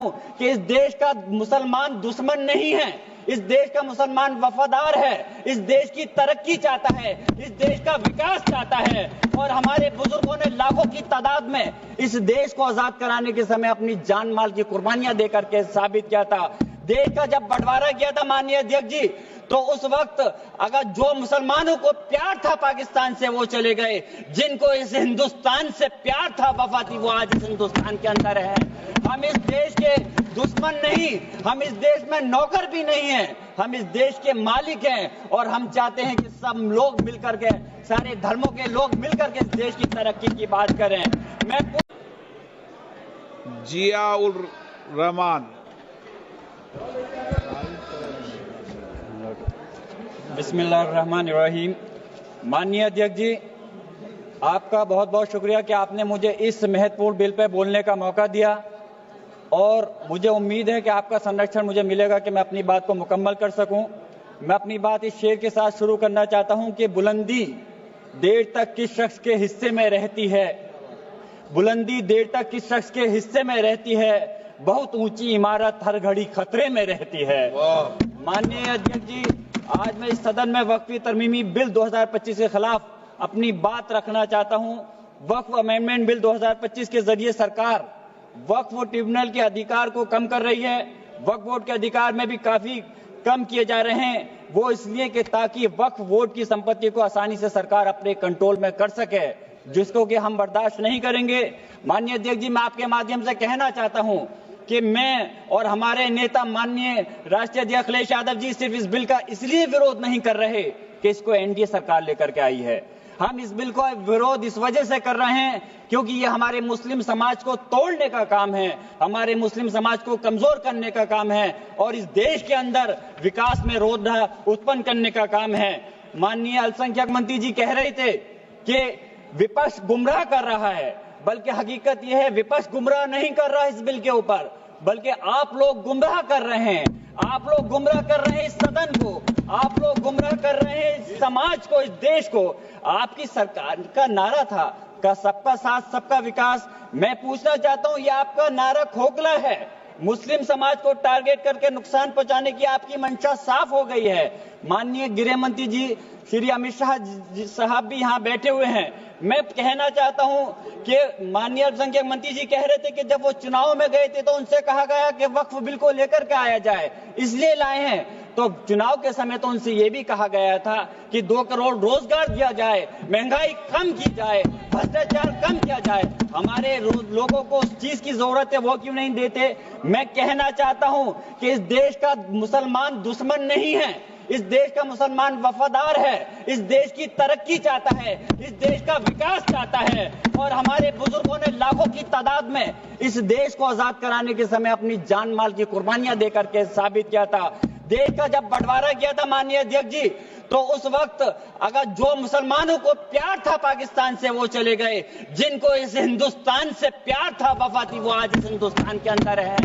कि इस देश का मुसलमान दुश्मन नहीं है, इस देश का मुसलमान वफादार है, इस देश की तरक्की चाहता है, इस देश का विकास चाहता है। और हमारे बुजुर्गों ने लाखों की तादाद में इस देश को आजाद कराने के समय अपनी जान माल की कुर्बानियां देकर के साबित किया था। देश का जब बंटवारा किया था माननीय अध्यक्ष जी, तो उस वक्त अगर जो मुसलमानों को प्यार था पाकिस्तान से वो चले गए, जिनको इस हिंदुस्तान से प्यार था, वफा थी, वो आज इस हिंदुस्तान के अंदर है। हम इस देश के दुश्मन नहीं, हम इस देश में नौकर भी नहीं हैं, हम इस देश के मालिक हैं। और हम चाहते हैं कि सब लोग मिलकर के, सारे धर्मों के लोग मिलकर के इस देश की तरक्की की बात करें। मैं जियाउर रहमान। बिस्मिल्लाहिर्रहमानिर्रहीम। माननीय अध्यक्ष जी, आपका बहुत बहुत शुक्रिया कि आपने मुझे इस महत्वपूर्ण बिल पर बोलने का मौका दिया और मुझे उम्मीद है कि आपका संरक्षण मुझे मिलेगा कि मैं अपनी बात को मुकम्मल कर सकूं। मैं अपनी बात इस शेर के साथ शुरू करना चाहता हूं कि बुलंदी देर तक किस शख्स के हिस्से में रहती है, बुलंदी देर तक किस शख्स के हिस्से में रहती है, बहुत ऊंची इमारत हर घड़ी खतरे में रहती है। माननीय अध्यक्ष जी, आज मैं इस सदन में वक्फी तरमीमी बिल 2025 के खिलाफ अपनी बात रखना चाहता हूं। वक्फ अमेंडमेंट बिल 2025 के जरिए सरकार वक्फ ट्रिब्यूनल के अधिकार को कम कर रही है। वक्फ बोर्ड के अधिकार में भी काफी कम किए जा रहे हैं। वो इसलिए कि ताकि वक्फ बोर्ड की संपत्ति को आसानी से सरकार अपने कंट्रोल में कर सके, जिसको कि हम बर्दाश्त नहीं करेंगे। माननीय अध्यक्ष जी, मैं आपके माध्यम से कहना चाहता हूं कि मैं और हमारे नेता माननीय राष्ट्रीय अध्यक्ष अखिलेश यादव जी सिर्फ इस बिल का इसलिए विरोध नहीं कर रहे कि इसको एनडीए सरकार लेकर के आई है। हम इस बिल को विरोध इस वजह से कर रहे हैं क्योंकि ये हमारे मुस्लिम समाज को तोड़ने का काम है, हमारे मुस्लिम समाज को कमजोर करने का काम है और इस देश के अंदर विकास में रोधा उत्पन्न करने का काम है। माननीय अल्पसंख्यक मंत्री जी कह रहे थे कि विपक्ष गुमराह कर रहा है, बल्कि हकीकत यह है विपक्ष गुमराह नहीं कर रहा इस बिल के ऊपर, बल्कि आप लोग गुमराह कर रहे हैं। आप लोग गुमराह कर रहे हैं इस सदन को, आप लोग गुमराह कर रहे हैं इस समाज को, इस देश को। आपकी सरकार का नारा था का सबका साथ सबका विकास। मैं पूछना चाहता हूं, यह आपका नारा खोखला है। मुस्लिम समाज को टारगेट करके नुकसान पहुंचाने की आपकी मंशा साफ हो गई है। माननीय गृह मंत्री जी श्री अमित शाह साहब भी यहाँ बैठे हुए हैं। मैं कहना चाहता हूं कि माननीय अल्पसंख्यक मंत्री जी कह रहे थे कि जब वो चुनाव में गए थे तो उनसे कहा गया कि वक्फ बिल को लेकर के आया जाए, इसलिए लाए हैं। तो चुनाव के समय तो उनसे ये भी कहा गया था कि 2 करोड़ रोजगार दिया जाए, महंगाई कम की जाए, भ्रष्टाचार कम किया जाए। हमारे लोगों को उस चीज की जरूरत है, वो क्यों नहीं देते। मैं कहना चाहता हूं कि इस देश का मुसलमान दुश्मन नहीं है, इस देश का मुसलमान वफादार है, इस देश की तरक्की चाहता है, इस देश का विकास चाहता है। और हमारे बुजुर्गों ने लाखों की तादाद में इस देश को आजाद कराने के समय अपनी जान माल की कुर्बानियां देकर के साबित किया था। देश का जब बंटवारा किया था माननीय अध्यक्ष जी, तो उस वक्त अगर जो मुसलमानों को प्यार था पाकिस्तान से वो चले गए, जिनको इस हिंदुस्तान से प्यार था, वफा थी, वो आज इस हिंदुस्तान के अंदर है।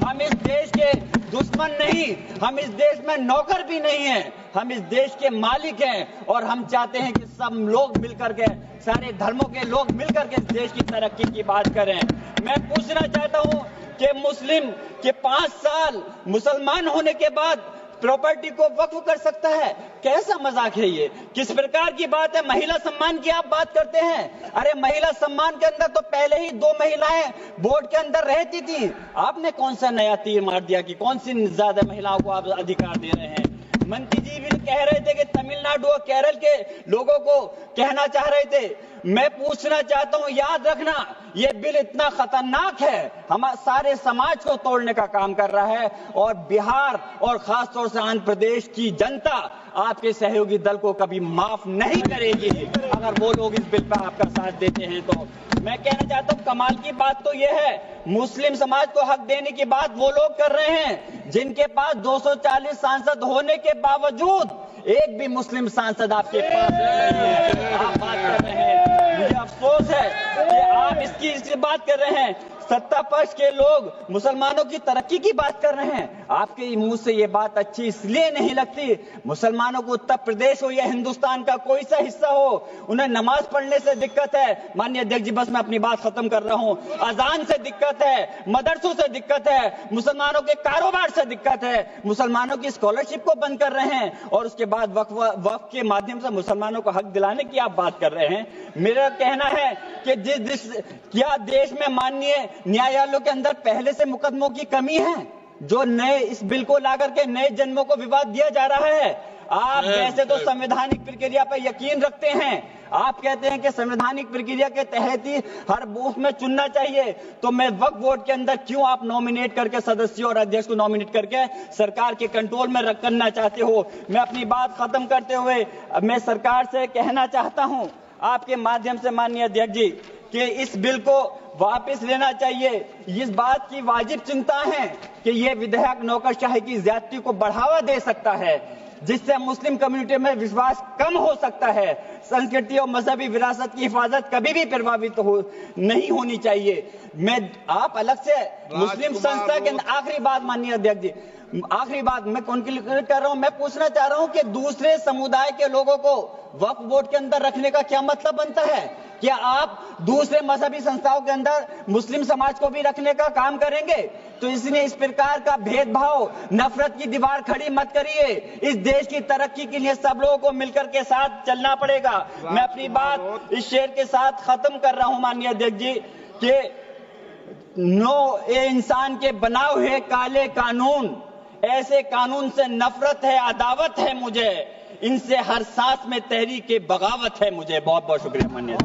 हम इस देश के दुश्मन नहीं, हम इस देश में नौकर भी नहीं हैं, हम इस देश के मालिक हैं। और हम चाहते हैं कि सब लोग मिलकर के, सारे धर्मों के लोग मिलकर के इस देश की तरक्की की बात करें। मैं पूछना चाहता हूं कि मुस्लिम के 5 साल मुसलमान होने के बाद प्रॉपर्टी को वक्फ कर सकता है? कैसा मजाक है ये? किस प्रकार की बात है? महिला सम्मान की आप बात करते हैं। अरे मंहिला सम्मान के अंदर तो पहले ही 2 महिलाएं बोर्ड के अंदर रहती थी। आपने कौन सा नया तीर मार दिया कि कौन सी ज्यादा महिलाओं को आप अधिकार दे रहे हैं? मंत्री जी भी कह रहे थे कि तमिलनाडु और केरल के लोगों को कहना चाह रहे थे। मैं पूछना चाहता हूं, याद रखना ये बिल इतना खतरनाक है, हमारे सारे समाज को तोड़ने का काम कर रहा है। और बिहार और खासतौर से आंध्र प्रदेश की जनता आपके सहयोगी दल को कभी माफ नहीं करेगी अगर वो लोग इस बिल पर आपका साथ देते हैं। तो मैं कहना चाहता हूं, कमाल की बात तो यह है, मुस्लिम समाज को हक देने की बात वो लोग कर रहे हैं जिनके पास 240 सांसद होने के बावजूद एक भी मुस्लिम सांसद आपके पास नहीं है। आप बात कर रहे हैं, मुझे अफसोस है कि आप इसकी बात कर रहे हैं। सत्ता पक्ष के लोग मुसलमानों की तरक्की की बात कर रहे हैं। आपके मुंह से ये बात अच्छी इसलिए नहीं लगती, मुसलमानों को उत्तर प्रदेश हो या हिंदुस्तान का कोई सा हिस्सा हो, उन्हें नमाज पढ़ने से दिक्कत है। माननीय अध्यक्ष जी, बस मैं अपनी बात खत्म कर रहा हूं। अजान से दिक्कत है, मदरसों से दिक्कत है, मुसलमानों के कारोबार से दिक्कत है, मुसलमानों की स्कॉलरशिप को बंद कर रहे हैं और उसके बाद वक्फ के माध्यम से मुसलमानों को हक दिलाने की आप बात कर रहे हैं। मेरा कहना है कि क्या देश में माननीय न्यायालयों के अंदर पहले से मुकदमों की कमी है जो नए इस बिल को लाकर के नए जन्मों को विवाद दिया जा रहा है? आप वैसे तो संवैधानिक प्रक्रिया पर यकीन रखते हैं, आप कहते हैं कि संवैधानिक प्रक्रिया के तहत ही हर बूथ में चुनना चाहिए, तो मैं वक्फ बोर्ड के अंदर क्यों आप नॉमिनेट करके सदस्यों और अध्यक्ष को नॉमिनेट करके सरकार के कंट्रोल में करना चाहते हो? मैं अपनी बात खत्म करते हुए मैं सरकार से कहना चाहता हूं आपके माध्यम से माननीय अध्यक्ष जी कि इस बिल को वापस लेना चाहिए। इस बात की वाजिब चिंता है कि यह विधेयक नौकरशाही की ज्यादती को बढ़ावा दे सकता है, जिससे मुस्लिम कम्युनिटी में विश्वास कम हो सकता है। संस्कृति और मजहबी विरासत की हिफाजत कभी भी प्रभावित नहीं होनी चाहिए। आप अलग से मुस्लिम संस्था के आखिरी बात माननीय अध्यक्ष जी, आखिरी बात मैं कंक्लूड कर रहा हूं, मैं पूछना चाह रहा हूं कि दूसरे समुदाय के लोगों को वक्फ बोर्ड के अंदर रखने का क्या मतलब बनता है? क्या आप दूसरे मजहबी संस्थाओं के अंदर मुस्लिम समाज को भी रखने का काम करेंगे? तो इसलिए इस प्रकार का भेदभाव, नफरत की दीवार खड़ी मत करिए। इस देश की तरक्की के लिए सब लोगों को मिलकर के साथ चलना पड़ेगा। मैं अपनी बात इस शेर के साथ खत्म कर रहा हूं माननीय अध्यक्ष जी कि ये इंसान के बनाए हुए काले कानून, ऐसे कानून से नफरत है, अदावत है मुझे, इनसे हर सांस में तहरीक बगावत है मुझे। बहुत बहुत शुक्रिया माननीय।